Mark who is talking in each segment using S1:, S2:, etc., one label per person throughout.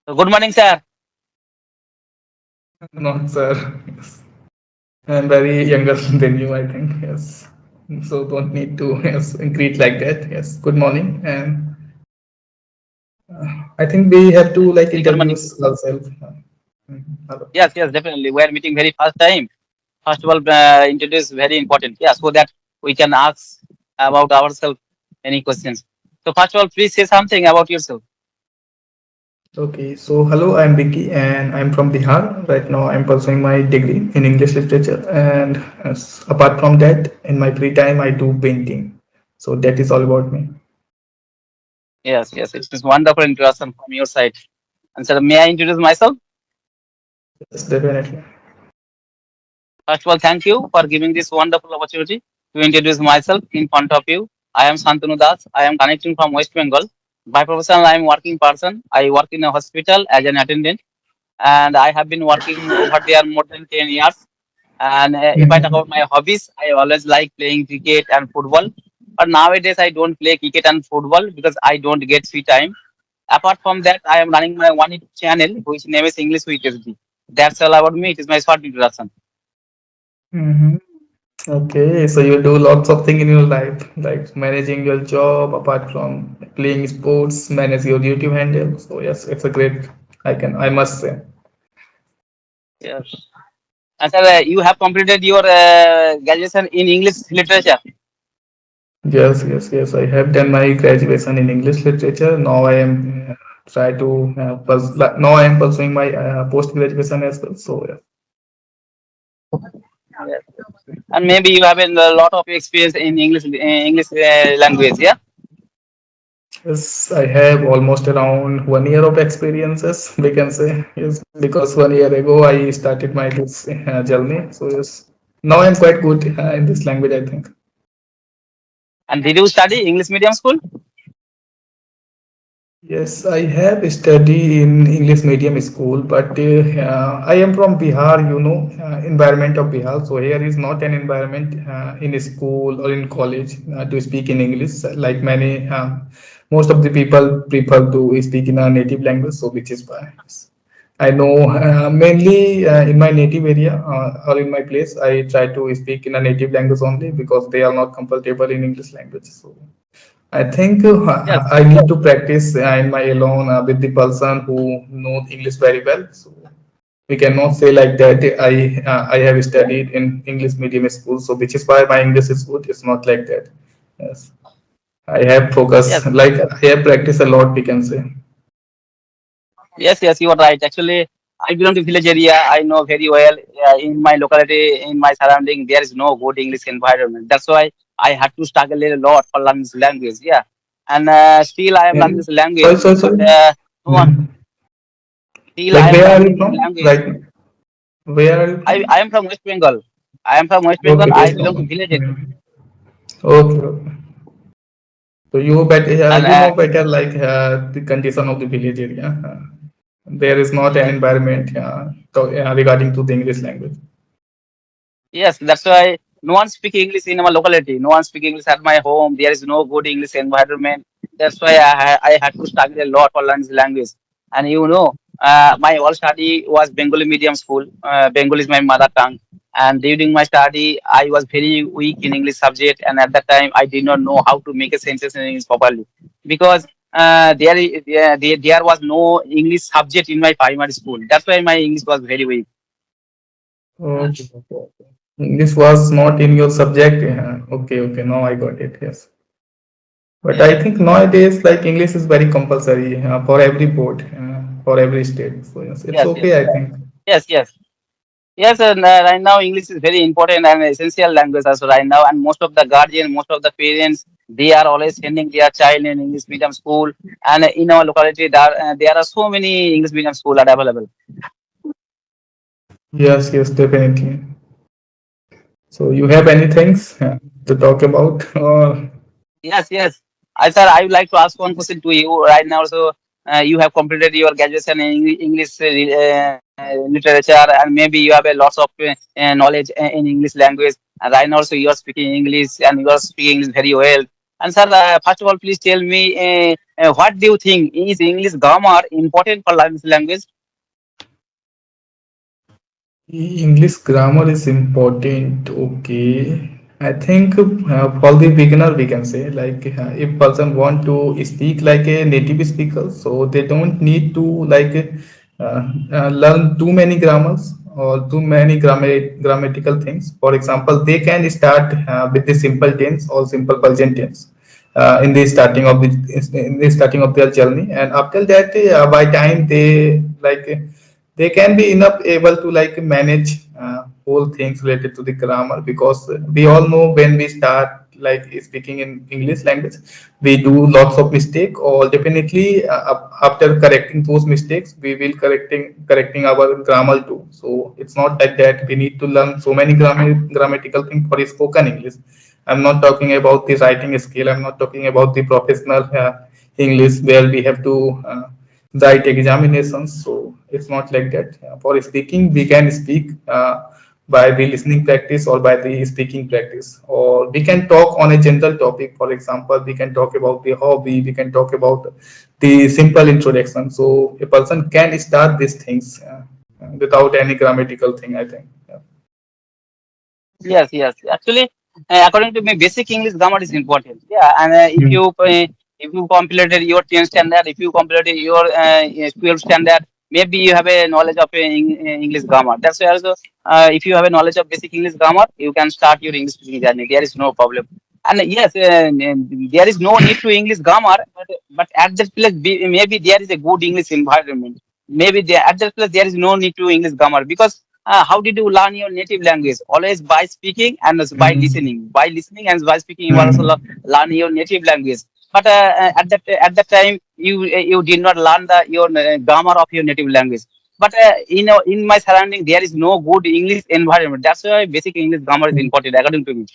S1: So good morning, sir.
S2: Not, sir. Yes. I'm very younger than you, I think. Yes. So don't need to greet like that. Yes. Good morning. And I think we have to like
S1: Very good morning.
S2: introduce ourselves. Hello.
S1: Yes, yes, definitely. We are meeting very first time. First of all, introduce very important. Yeah, so that we can ask about ourselves any questions. So first of all, please say something about yourself.
S2: Okay. So hello, I'm Vicky, and I'm from Bihar. Right now, I'm pursuing my degree in English literature, and apart from that, in my free time, I do painting. So that is all about me.
S1: Yes, yes, it is wonderful introduction from your side. And sir, may I introduce myself?
S2: Yes, definitely.
S1: First of all, thank you for giving this wonderful opportunity to introduce myself in front of you. I am Santanu Das. I am connecting from West Bengal. By profession, I am working person. I work in a hospital as an attendant, and I have been working over there more than 10 years. And if I talk
S2: Mhm.
S1: about my hobbies, I always like playing cricket and football. But nowadays, I don't play cricket and football because I don't get free time. Apart from that, I am running my one YouTube channel, which name is English with SD. That's all about me. It is my short introduction.
S2: Mhm. Okay, so you do lots of things in your life, like managing your job apart from playing sports, manage your YouTube handle. So yes, it's a great. I must say.
S1: Yes. And sir, you have completed your graduation in English literature.
S2: Yes, yes, yes. I have done my graduation in English literature. Now I am try to now I am pursuing my post graduation as well. So yeah.
S1: Yes. And maybe you have a lot of experience in English language. Yeah.
S2: Yes, I have almost around 1 year of experiences. We can say yes, because 1 year ago I started my this journey. So yes, now I'm quite good in this language. I think.
S1: And did you study English medium school?
S2: Yes, I have studied in English medium school, but I am from Bihar, environment of Bihar. So here is not an environment in school or in college to speak in English. Like most of the people prefer to speak in our native language. So which is why I know mainly in my native area or in my place, I try to speak in a native language only because they are not comfortable in English language. So. I think
S1: Yes.
S2: I need to practice in my alone with the person who knows English very well. So we cannot say like that. I have studied in English medium school, so which is why my English is good. It's not like that. Yes, I have focus
S1: Yes.
S2: like I have practiced a lot. We can say.
S1: Yes, yes, you are right. Actually, I belong to village area. I know very well. In my locality, in my surrounding, there is no good English environment. That's why I had to struggle a lot for learning this language. Yeah, and still I am learning
S2: And
S1: this language.
S2: sorry, sorry,
S1: But
S2: sorry.
S1: no one,
S2: Mhm.
S1: still I
S2: Like
S1: am
S2: where are
S1: learning
S2: you
S1: this
S2: from?
S1: language.
S2: Like where are you from?
S1: I am from West Bengal. I am from West Bengal.
S2: Okay,
S1: I
S2: West
S1: belong to
S2: Bengal.
S1: village area.
S2: Mhm. Okay, okay. So
S1: And
S2: you know better like the condition of the village area. There is not an
S1: yes,
S2: environment regarding to the English language.
S1: yes, that's why no one speak English in our locality. No one speak English at my home. There is no good English environment. That's why I had to struggle a lot for learning the language. And my whole study was Bengali medium school. Bengali is my mother tongue. And during my study, I was very weak in English subject. And at that time, I did not know how to make a sentence in English properly because there was no English subject in my primary school. That's why my English was very weak.
S2: Okay, okay, okay. English was not in your subject. Okay, okay. Now I got it. Yes. But
S1: Yes,
S2: I think nowadays, like English is very compulsory for every board, for every state. So yes, it's
S1: yes, yes.
S2: okay. I think.
S1: Yes, yes. Yes, and right now English is very important and essential language also right now. And most of the guardian, most of the parents, they are always sending their child in English medium school. And in our locality, there are so many English medium school are available.
S2: Yes, yes, definitely. So you have any things to talk about? Or
S1: Yes, yes. Sir, I would like to ask one question to you right now. So, you have completed your graduation in English literature, and maybe you have a lots of knowledge in English language. And right now, so you are speaking English and you are speaking English very well. And sir, first of all, please tell me what do you think is English grammar important for this language?
S2: English grammar is important. Okay. I think for the beginner we can say like if person want to speak like a native speaker, so they don't need to like learn too many grammars or too many grammatical things. For example, they can start with the simple tense or simple present tense in the starting of their journey, and after that by time they they can be enough able to like manage whole things related to the grammar, because we all know when we start like speaking in English language, we do lots of mistake, or definitely after correcting those mistakes we will correcting our grammar too. So it's not like that we need to learn so many grammatical things for spoken English. I'm not talking about the writing skill, I'm not talking about the professional English where we have to write examinations. So it's not like that. For speaking, we can speak by the listening practice or by the speaking practice, or we can talk on a general topic. For example, we can talk about the hobby, we can talk about the simple introduction. So a person can start these things without any grammatical thing, I think. Yeah.
S1: Yes, yes. Actually, according to me, basic English grammar is important. Yeah, and if you completed your 10th standard, if you completed your 12th standard, maybe you have a knowledge of English grammar. That's why also, if you have a knowledge of basic English grammar, you can start your English speaking journey. There is no problem. And yes, there is no need to English grammar, but at that place, maybe there is a good English environment. Maybe there, at that place there is no need to English grammar, because how did you learn your native language? Always by speaking and by
S2: Mhm.
S1: listening. By listening and by speaking, you are also
S2: Mhm.
S1: learn your native language. But at that time, you did not learn your grammar of your native language. But in my surrounding, there is no good English environment. That's why basic English grammar is important, according to me.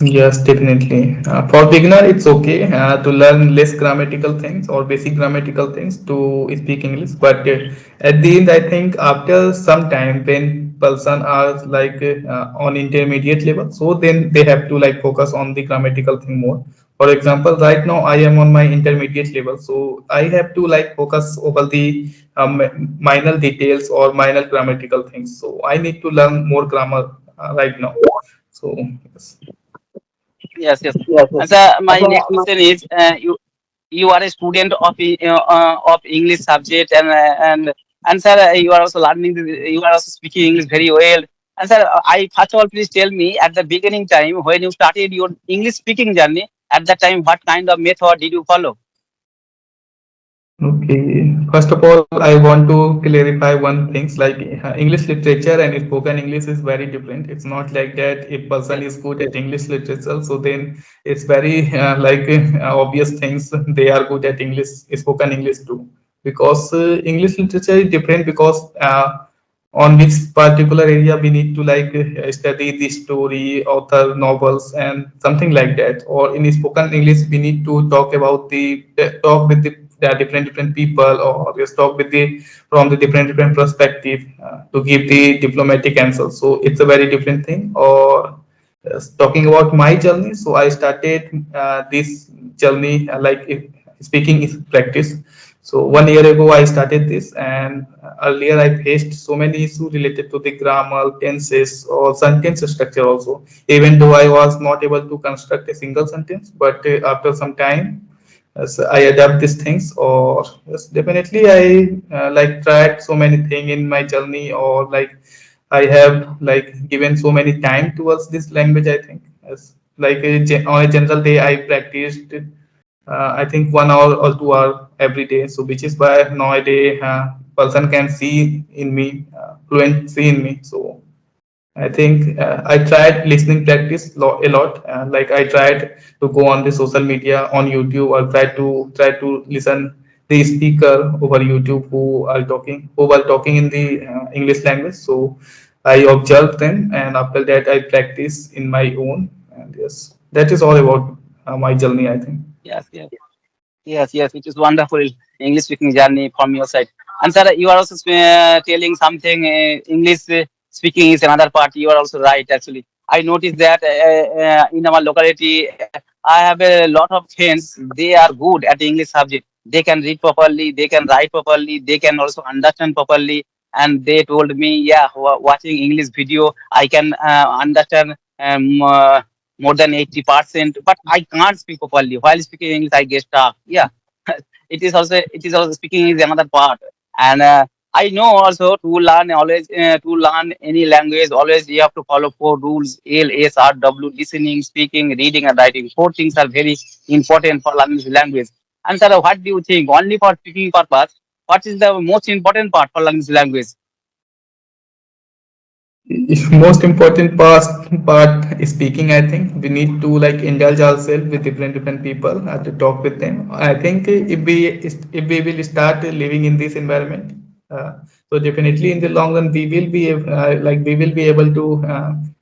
S2: Yes, definitely. For beginner, it's okay to learn less grammatical things or basic grammatical things to speak English. But at the end, I think after some time, when person are like on intermediate level, so then they have to like focus on the grammatical thing more. For example, right now I am on my intermediate level, so I have to like focus over the minor details or minor grammatical things. So I need to learn more grammar right now. So yes.
S1: Yes, yes.
S2: Yes, yes.
S1: And so my
S2: Also,
S1: next question is, you are a student of of English subject, and sir, you are also learning you are also speaking English very well. And sir, I first of all, please tell me at the beginning time when you started your English speaking journey, at that time what kind of method did you follow?
S2: okay. First of all, I want to clarify one thing. Like English literature and spoken English is very different. It's not like that. If person
S1: Yes,
S2: is good at English literature, so then it's very obvious things. They are good at English spoken English too. Because English literature is different, because on which particular area we need to like study the story, author, novels, and something like that. Or in spoken English, we need to talk about the talk with the different people, or just talk with the from the different perspective to give the diplomatic answer. So it's a very different thing. Or talking about my journey, so I started this journey speaking is practice. So 1 year ago I started this, and earlier I faced so many issues related to the grammar, tenses, or sentence structure also. Even though I was not able to construct a single sentence, but after some time, as I adapt these things. Or yes, definitely I tried so many things in my journey, or like I have like given so many time towards this language. I think as on a general day I practiced I think 1 hour or 2 hour every day. So which is why nowadays person can see in me fluency in me. So I think I tried listening practice a lot. Like I tried to go on the social media on YouTube, or try to listen the speaker over YouTube who are talking in the English language. So I observed them, and after that I practice in my own. And yes, that is all about my journey, I think.
S1: yes, yes. Yes, yes, it is wonderful English speaking journey from your side. And sir, you are also telling something. English speaking is another part. You are also right, actually. I noticed that in our locality, I have a lot of friends. They are good at English subject. They can read properly. They can write properly. They can also understand properly. And they told me, yeah, watching English video, I can understand more than 80%. But I can't speak properly. While speaking English, I get stuck. Yeah, it is also speaking is another part. And I know also to learn always to learn any language always you have to follow four rules: LSRW: listening, speaking, reading, and writing. Four things are very important for learning the language. And sir, what do you think? Only for speaking purpose, what is the most important part for learning the language?
S2: Most important part is speaking. I think we need to like indulge ourselves with different people to talk with them. I think if we will start living in this environment, so definitely in the long run we will be like we will be able to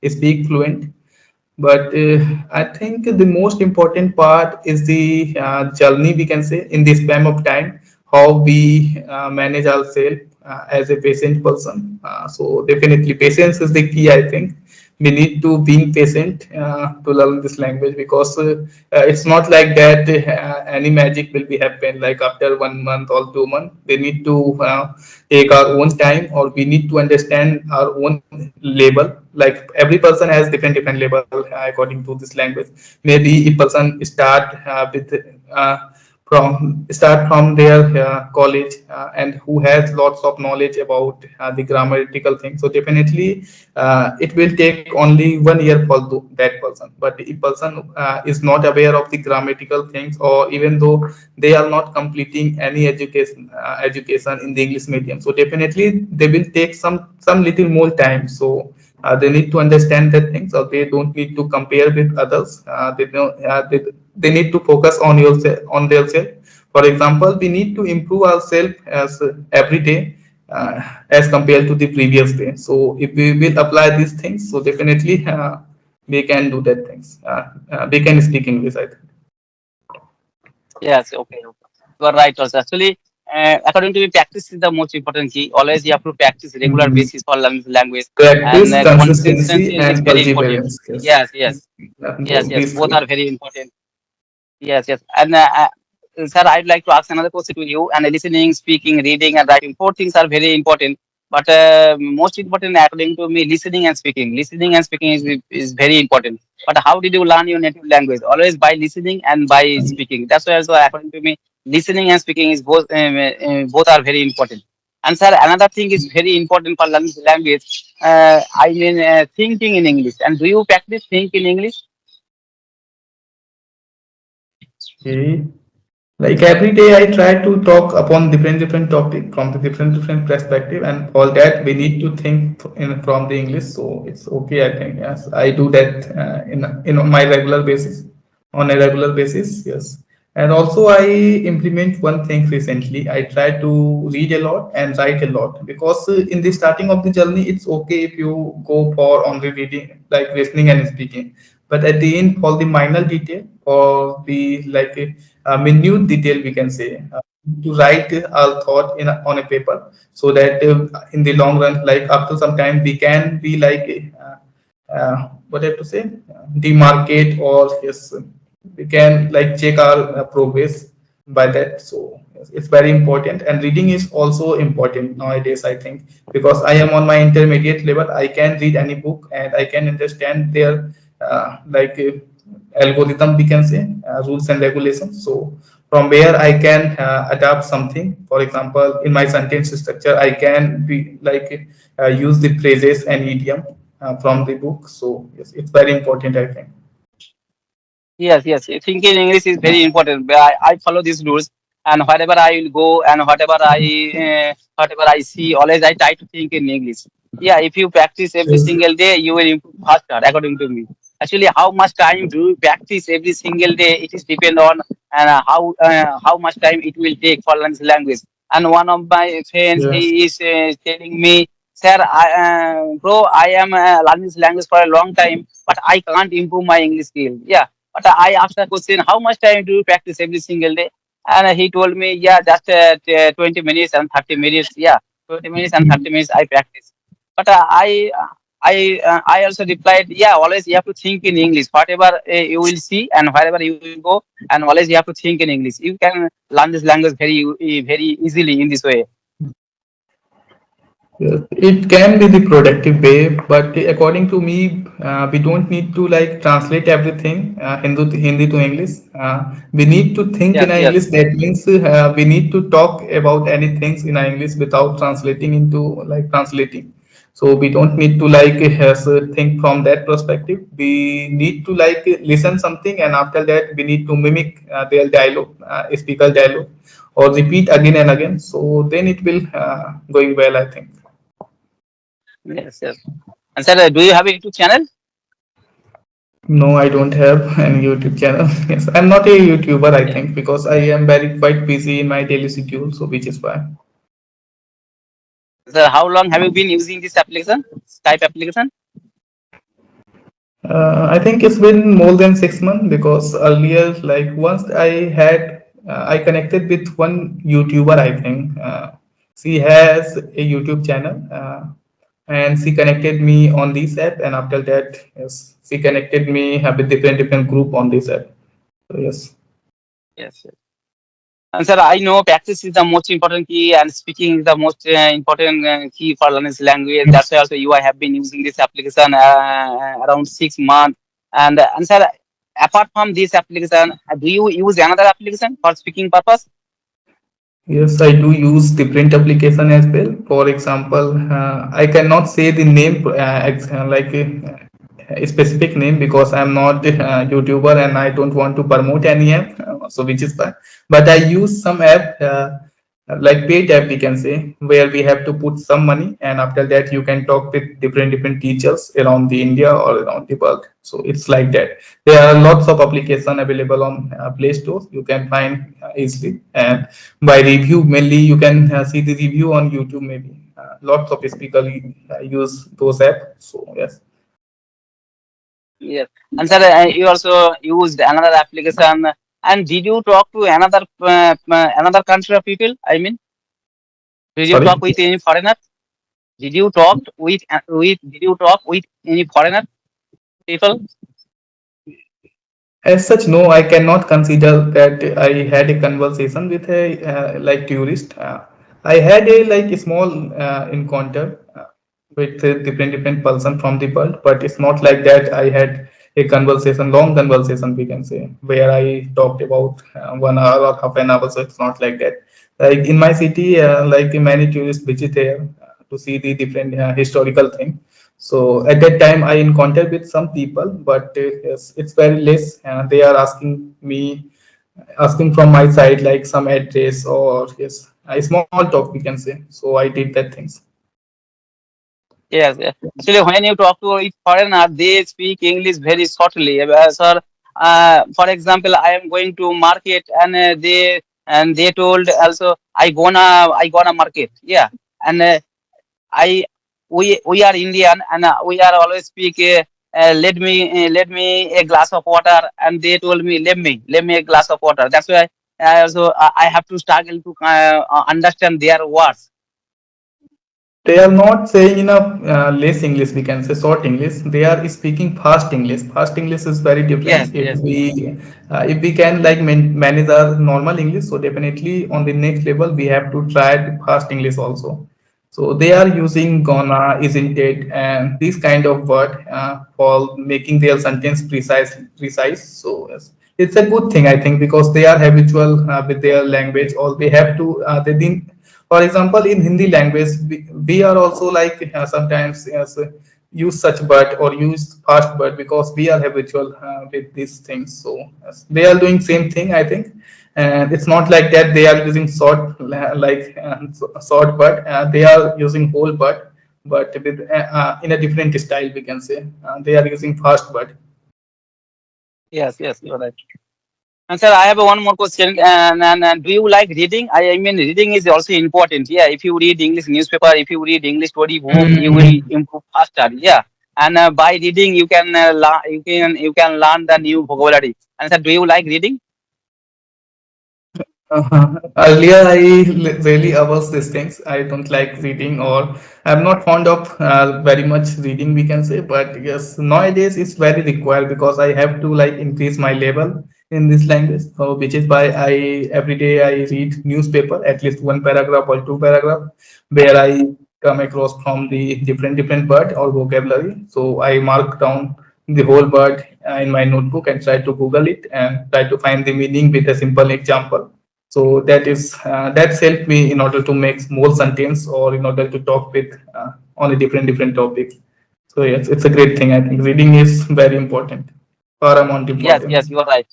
S2: speak fluent. But I think the most important part is the journey, we can say, in this span of time, how we manage ourselves as a patient person. So definitely patience is the key, I think. We need to being patient to learn this language, because it's not like that any magic will be happen like after 1 month or 2 months. We need to take our own time, or we need to understand our own level. Like every person has different level according to this language. Maybe a person uh, start from their college, and who has lots of knowledge about the grammatical thing. So definitely it will take only 1 year for that person. But if person is not aware of the grammatical things, or even though they are not completing any education in the English medium, so definitely they will take some little more time. So they need to understand that things, or they don't need to compare with others. They need to focus on yourself, on themselves. For example, we need to improve ourselves as every day, as compared to the previous day. So if we will apply these things, so definitely we can do that things. We can speak English, I think.
S1: Yes, okay, okay. You are right also. Actually, according to me, practice is the most important key. Always you have to practice regular
S2: Mhm.
S1: basis for learning the language, and
S2: Practice,
S1: consistency
S2: consistency,
S1: is
S2: and
S1: very important.
S2: perseverance. Yes.
S1: Yes, yes, yes, yes.
S2: These
S1: Both
S2: three.
S1: are very important. Yes, yes. And sir, I'd like to ask another question to you. And listening, speaking, reading, and writing, four things are very important. But most important, according to me, listening and speaking. Listening and speaking is very important. But how did you learn your native language? Always by listening and by speaking. That's why, also, according to me, listening and speaking is both are very important. And sir, another thing is very important for learning the language. I mean, thinking in English. And do you practice think in English?
S2: Okay. Like every day I try to talk upon different topic from the different perspective, and all that we need to think from the English. So it's okay, I think. Yes, I do that in my regular basis, on a regular basis. Yes. And also I implement one thing recently. I try to read a lot and write a lot, because in the starting of the journey it's okay if you go for only reading, like listening and speaking. But at the end, for the minor detail, or the like minute detail, we can say, to write our thought on a paper, so that in the long run, like after some time, we can be like what I have to say, demarcate, or yes, we can like check our progress by that. So yes, it's very important, and reading is also important nowadays, I think, because I am on my intermediate level. I can read any book, and I can understand their like algorithm, we can say, rules and regulations. So from where I can adapt something. For example, in my sentence structure, I can be like use the phrases and idiom from the book. So yes, it's very important, I think.
S1: Yes, yes. Thinking English is very important. But I follow these rules, and wherever I will go, and whatever I see, always I try to think in English. Yeah, if you practice every
S2: Yes.
S1: single day, you will improve faster, according to me. Actually, how much time do you practice every single day? It is depend on and how much time it will take for learning language. And one of my friends,
S2: Yes.
S1: he is telling me, "Sir, bro, I am learning this language for a long time, but I can't improve my English skill." Yeah, but I asked the question, how much time do you practice every single day? And he told me, yeah, just 20 minutes and 30 minutes. Yeah, 20 minutes and 30 minutes I practice. But I also replied, yeah, always you have to think in English. Whatever you will see and wherever you will go, and always you have to think in English. You can learn this language very easily in this way.
S2: Yes, it can be the productive way, but according to me, we don't need to like translate everything Hindi to English. We need to think in
S1: Yes, yes,
S2: English. That means we need to talk about any things in English without translating into like translating. So we don't need to like think from that perspective. We need to like listen something, and after that we need to mimic their dialogue, speaker dialogue, or repeat again and again. So then it will going well, I think.
S1: yes, yes. And sir, do you have a YouTube channel?
S2: No, I don't have any YouTube channel. Yes, I'm not a YouTuber, I
S1: Yeah.
S2: think, because I am very quite busy in my daily schedule, so which is why.
S1: Sir, how long have you been using this application, Skype application?
S2: I think it's been more than 6 months because earlier, like once I connected with one YouTuber, I think. She has a YouTube channel, and she connected me on this app, and after that, yes, she connected me with different group on this app. So yes.
S1: Yes, yes. And sir, I know practice is the most important key, and speaking is the most important key for learning this language. That's why also you I have been using this application around 6 months. And sir, apart from this application, do you use another application for speaking purpose?
S2: Yes, I do use different application as well. For example, I cannot say the name like a specific name because I'm not a YouTuber and I don't want to promote any app. So which is fine. But I use some app like paid app we can say where we have to put some money and after that you can talk with different teachers around the India or around the world. So it's like that. There are lots of application available on Play Store. You can find easily and by review mainly you can see the review on YouTube maybe. Lots of people use those apps. So yes.
S1: Yes. And sir, you also used another application. And did you talk to another country of people? I mean, did you talk
S2: Sorry.
S1: with any foreigner? Did you talk with any foreigner people?
S2: As such, no, I cannot consider that I had a conversation with a like tourist. I had a like a small encounter with a different person from the world, but it's not like that. I had a conversation, long conversation, we can say, where I talked about 1 hour or half an hour. So it's not like that. Like in my city, like many tourists visit here to see the different historical thing. So at that time, I encountered with some people, but yes, it's very less. They are asking from my side like some address or yes, a small talk we can say. So I did that things.
S1: Yes, yes. Actually, when you talk to a foreigner, they speak English very shortly. Sir, for example, I am going to market, and they told also I gonna market. Yeah, and I we are Indian, and we are always speak. Let me a glass of water, and they told me let me a glass of water. That's why I also I have to struggle to understand their words.
S2: They are not saying enough less English, we can say short English. They are speaking fast English. Fast English is very
S1: Yes,
S2: different. If
S1: yes,
S2: we can like manage our normal English, so definitely on the next level we have to try the fast English also. So they are using gonna, isn't it, and this kind of word for making their sentence precise. So yes, it's a good thing I think because they are habitual with their language, or they have to they didn't. For example, in Hindi language, we are also like sometimes yes, use such word or use fast word because we are habitual with these things. So yes, they are doing same thing I think, and it's not like that they are using short like short word. They are using whole word, but with in a different style we can say. They are using fast word.
S1: yes, yes. You're right. And sir, I have one more question. And do you like reading? I mean, reading is also important. Yeah, if you read English newspaper, if you read English story book, you will
S2: Mm.
S1: improve faster. Yeah, and by reading, you can learn the new vocabulary. And sir, do you like reading?
S2: Earlier, I really avoid these things. I don't like reading, or I'm not fond of very much reading, we can say. But yes, nowadays it's very required because I have to like increase my level in this language. So, which is why I every day I read newspaper, at least one paragraph or two paragraph, where I come across from the different word or vocabulary. So I mark down the whole word in my notebook and try to Google it and try to find the meaning with a simple example. So that's helped me in order to make more sentence or in order to talk with on a different topics. So yes, it's a great thing. I think reading is very important, paramount
S1: Yes,
S2: important.
S1: yes, you are right.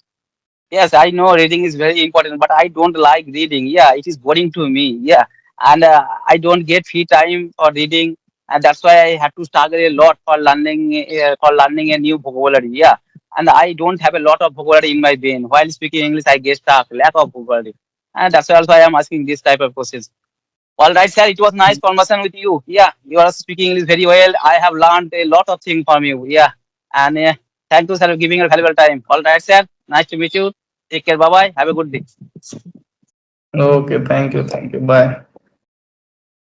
S1: Yes, I know reading is very important, but I don't like reading. Yeah, it is boring to me. Yeah, and I don't get free time for reading, and that's why I have to struggle a lot for learning a new vocabulary. Yeah, and I don't have a lot of vocabulary in my brain. While speaking English, I get stuck, lack of vocabulary, and that's why also I am asking this type of questions. All right, sir. It was nice conversation with you. Yeah, you are speaking English very well. I have learned a lot of things from you. Yeah, and thank you, sir, for giving your valuable time. All right, sir. Nice to meet you. Take care. Bye bye. Have a good day.
S2: Okay, thank you, bye.